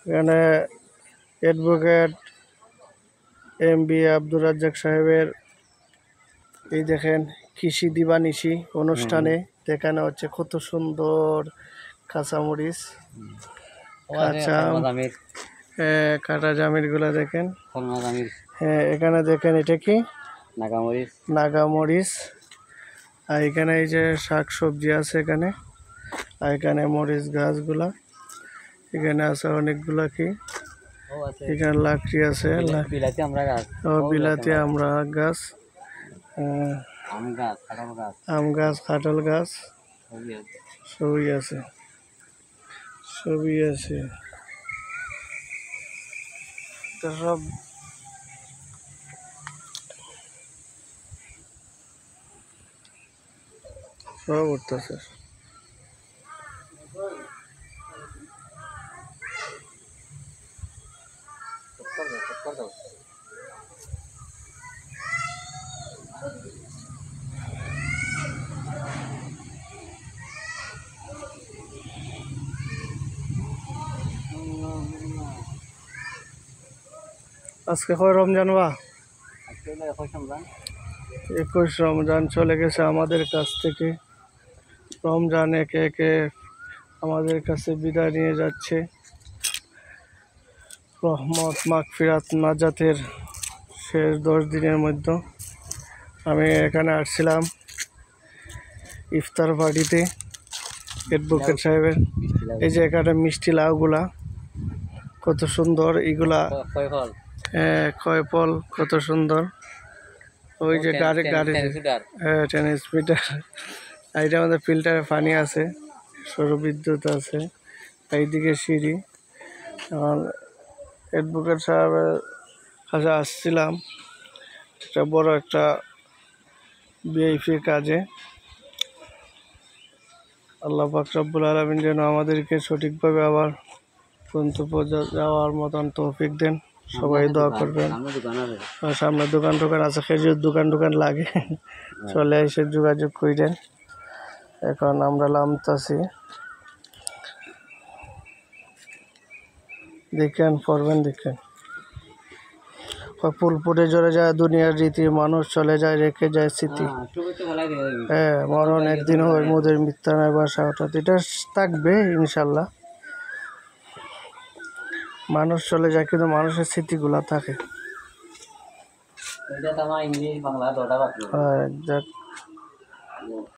এখানে advocate MB. Abdur Razzak সাহেবের এই দেখেন কৃষি দিবানিশি অনুষ্ঠানে দেখানো হচ্ছে কত সুন্দর কাঁচামরিচ কাটা জামির গুলা দেখেন। হ্যাঁ, এখানে দেখেন এটা কি নাগামরিচ। আর এখানে এই যে শাক সবজি আছে এখানে। আর এখানে মরিচ গাছগুলা এখানে আছে অনেকগুলা কি এখানে লাকড়ি আছে বিলাতি আমরা গাছ, আম গাছ, কাঁঠাল গাছ সবই আছে তো সব উঠতেছে। আজকে কয় রমজান বা 21 রমজান চলে গেছে আমাদের কাছ থেকে। রমজান একে একে আমাদের কাছে বিদায় নিয়ে যাচ্ছে। রহমত মাগফিরাত নাজাতের শেষ 10 দিনের মধ্যে আমি এখানে আসছিলাম ইফতার পার্টিতে অ্যাডভোকেট সাহেবের। এই যে এখানে মিষ্টি লাউগুলা কত সুন্দর, এগুলা কয়ফল কত সুন্দর। ওই যে গাড়ি টেনিস মিটার, এইটার মধ্যে ফিল্টারে পানি আছে, সৌর বিদ্যুৎ আছে, এইদিকে সিঁড়ি। এখন অ্যাডভোকেট সাহেবের কাছে আসছিলাম একটা বড় একটা ভিআইপির কাজে। আল্লাহ পাক রব্বুল আলামিন যেন আমাদেরকে সঠিকভাবে আবার গন্তব্যে যাওয়ার মতন তৌফিক দেন। সবাই দোয়া করবেন। সামনে দোকান আছে, খেজুর দোকান লাগে, চলে এসে যোগাযোগ করেন। এখন আমরা নামতাছি, দেখেন পড়বেন দেখেন। ফুলপুরে জ্বলে যায় দুনিয়ার রীতি, মানুষ চলে যায় রেখে যায় স্মৃতি। হ্যাঁ, মরণ একদিন হয় মোদের মিথ্যা নয় বাসা, অর্থাৎ এটা থাকবে ইনশাল্লাহ। মানুষ চলে যায় কিন্তু মানুষের স্মৃতিগুলা থাকে। যাক।